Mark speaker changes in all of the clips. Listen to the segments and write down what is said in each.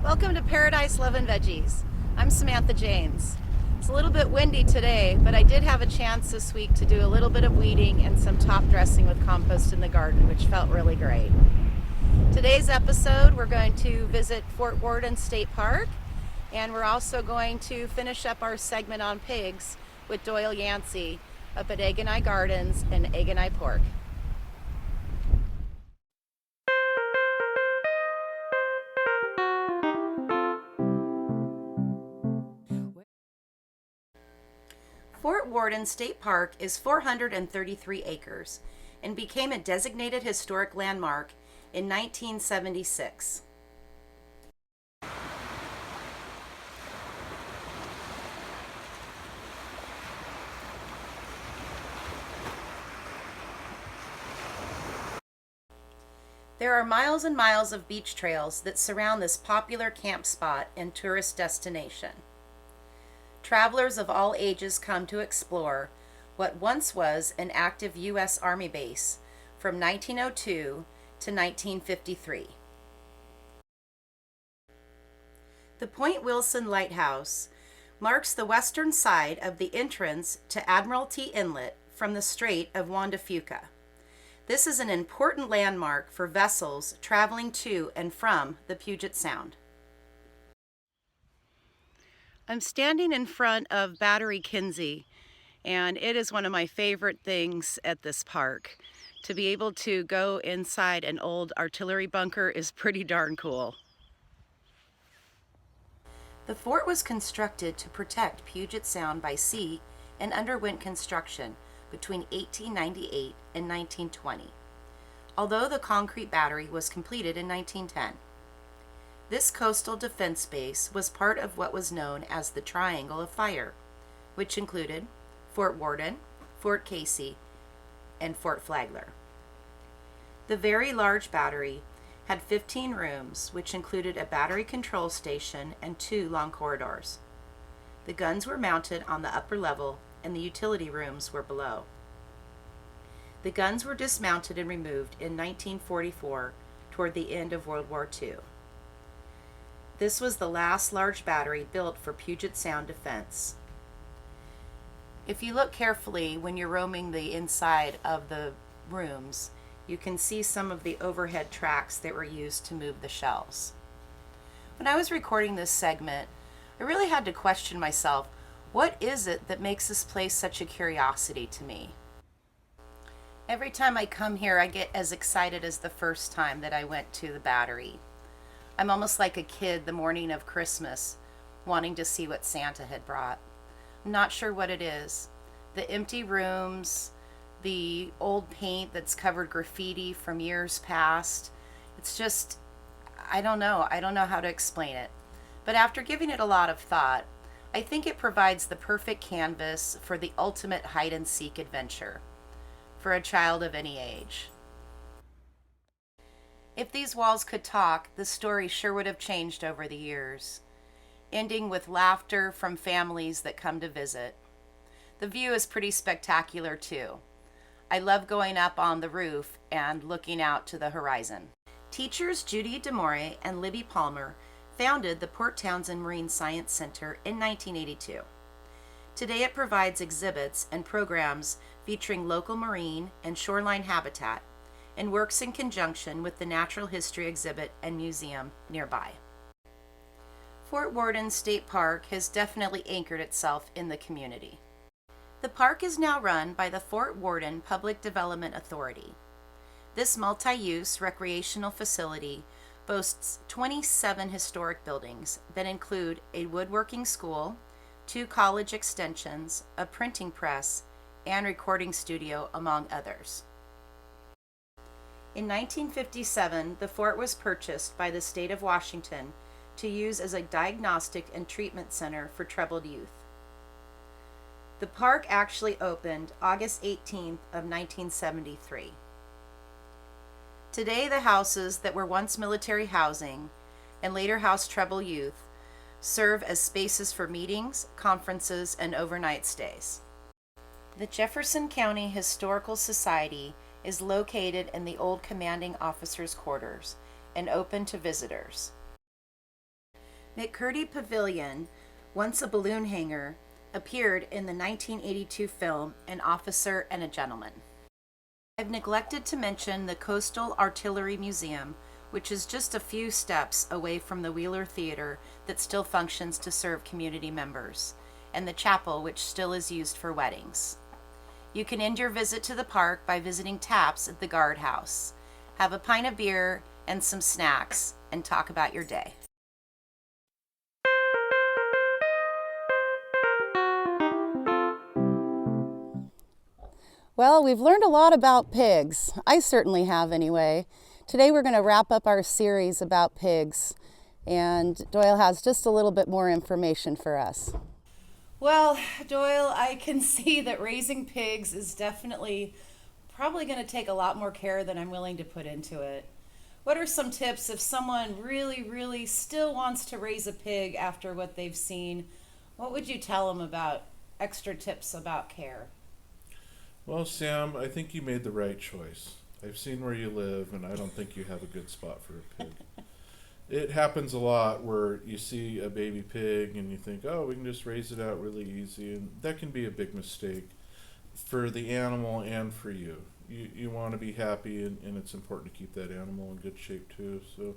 Speaker 1: Welcome to Paradise Lovin' Veggies. I'm Samantha James. It's a little bit windy today, but I did have a chance this week to do a little bit of weeding and some top dressing with compost in the garden, which felt really great. Today's episode, we're going to visit Fort Worden State Park, and we're also going to finish up our segment on pigs with Doyle Yancey up at Egg and I Gardens and Egg and I Pork. Fort Worden State Park is 433 acres and became a designated historic landmark in 1976. There are miles and miles of beach trails that surround this popular camp spot and tourist destination. Travelers of all ages come to explore what once was an active U.S. Army base from 1902 to 1953. The Point Wilson Lighthouse marks the western side of the entrance to Admiralty Inlet from the Strait of Juan de Fuca. This is an important landmark for vessels traveling to and from the Puget Sound. I'm standing in front of Battery Kinsey, and it is one of my favorite things at this park. To be able to go inside an old artillery bunker is pretty darn cool. The fort was constructed to protect Puget Sound by sea and underwent construction between 1898 and 1920, although the concrete battery was completed in 1910. This coastal defense base was part of what was known as the Triangle of Fire, which included Fort Worden, Fort Casey, and Fort Flagler. The very large battery had 15 rooms, which included a battery control station and 2 long corridors. The guns were mounted on the upper level and the utility rooms were below. The guns were dismounted and removed in 1944 toward the end of World War II. This was the last large battery built for Puget Sound defense. If you look carefully when you're roaming the inside of the rooms, you can see some of the overhead tracks that were used to move the shells. When I was recording this segment, I really had to question myself, what is it that makes this place such a curiosity to me? Every time I come here, I get as excited as the first time that I went to the battery. I'm almost like a kid the morning of Christmas, wanting to see what Santa had brought. I'm not sure what it is. The empty rooms, the old paint that's covered graffiti from years past. It's just, I don't know how to explain it. But after giving it a lot of thought, I think it provides the perfect canvas for the ultimate hide-and-seek adventure for a child of any age. If these walls could talk, the story sure would have changed over the years, ending with laughter from families that come to visit. The view is pretty spectacular too. I love going up on the roof and looking out to the horizon. Teachers Judy DeMore and Libby Palmer founded the Port Townsend Marine Science Center in 1982. Today it provides exhibits and programs featuring local marine and shoreline habitat, and works in conjunction with the Natural History Exhibit and Museum nearby. Fort Worden State Park has definitely anchored itself in the community. The park is now run by the Fort Worden Public Development Authority. This multi-use recreational facility boasts 27 historic buildings that include a woodworking school, 2 college extensions, a printing press, and recording studio, among others. In 1957, the fort was purchased by the state of Washington to use as a diagnostic and treatment center for troubled youth. The park actually opened August 18th of 1973. Today, the houses that were once military housing and later housed troubled youth serve as spaces for meetings, conferences, and overnight stays. The Jefferson County Historical Society is located in the old commanding officers' quarters and open to visitors. McCurdy Pavilion, once a balloon hangar, appeared in the 1982 film An Officer and a Gentleman. I've neglected to mention the Coastal Artillery Museum, which is just a few steps away from the Wheeler Theater that still functions to serve community members, and the chapel, which still is used for weddings. You can end your visit to the park by visiting Taps at the guardhouse. Have a pint of beer and some snacks, and talk about your day.
Speaker 2: Well, we've learned a lot about pigs. I certainly have anyway. Today we're going to wrap up our series about pigs, and Doyle has just a little bit more information for us.
Speaker 1: Well, Doyle, I can see that raising pigs is definitely probably going to take a lot more care than I'm willing to put into it. What are some tips if someone really still wants to raise a pig after what they've seen? What would you tell them about extra tips about care?
Speaker 3: Well, Sam, I think you made the right choice. I've seen where you live, and I don't think you have a good spot for a pig. It happens a lot where you see a baby pig and you think, oh, we can just raise it out really easy, and that can be a big mistake for the animal and for you. You want to be happy, and it's important to keep that animal in good shape too. So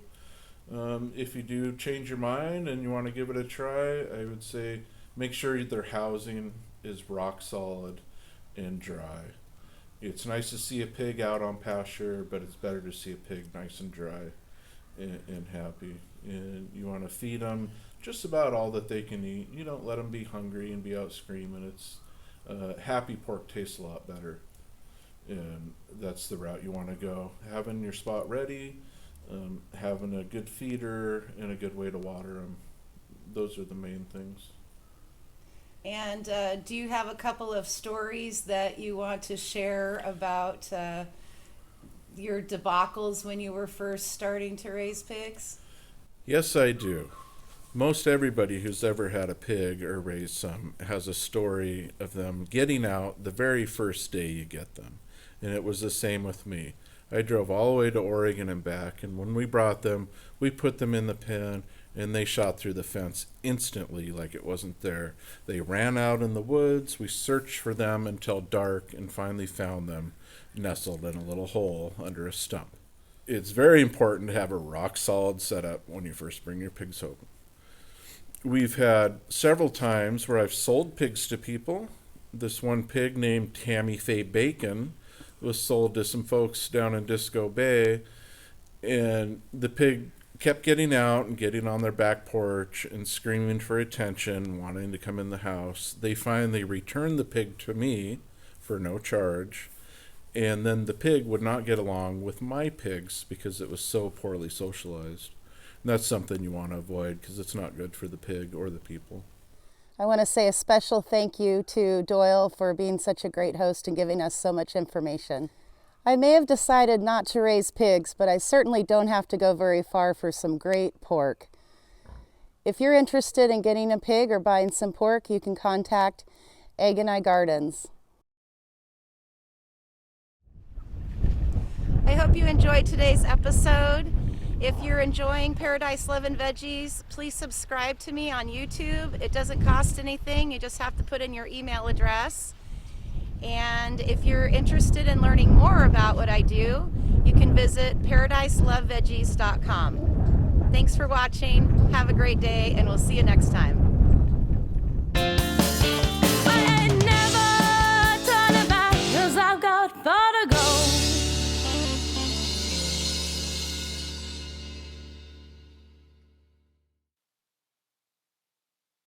Speaker 3: if you do change your mind and you want to give it a try, I would say make sure their housing is rock solid and dry. It's nice to see a pig out on pasture, but it's better to see a pig nice and dry and happy. And you want to feed them just about all that they can eat. You don't let them be hungry and be out screaming. It's happy pork tastes a lot better, and that's the route you want to go. Having your spot ready, having a good feeder, and a good way to water them. Those are the main things.
Speaker 1: And do you have a couple of stories that you want to share about your debacles when you were first starting to raise pigs?
Speaker 3: Yes, I do. Most everybody who's ever had a pig or raised some has a story of them getting out the very first day you get them. And it was the same with me. I drove all the way to Oregon and back, and when we brought them, we put them in the pen, and they shot through the fence instantly like it wasn't there. They ran out in the woods. We searched for them until dark and finally found them nestled in a little hole under a stump. It's very important to have a rock-solid setup when you first bring your pigs home. We've had several times where I've sold pigs to people. This one pig named Tammy Faye Bacon was sold to some folks down in Disco Bay, and the pig kept getting out and getting on their back porch and screaming for attention, wanting to come in the house. They finally returned the pig to me for no charge, and then the pig would not get along with my pigs because it was so poorly socialized. And that's something you want to avoid because it's not good for the pig or the people.
Speaker 2: I want to say a special thank you to Doyle for being such a great host and giving us so much information. I may have decided not to raise pigs, but I certainly don't have to go very far for some great pork. If you're interested in getting a pig or buying some pork, you can contact Egg and I Gardens.
Speaker 1: I hope you enjoyed today's episode. If you're enjoying Paradise Love and Veggies, please subscribe to me on YouTube. It doesn't cost anything. You just have to put in your email address. And if you're interested in learning more about what I do, you can visit paradiseloveveggies.com. Thanks for watching. Have a great day, and we'll see you next time.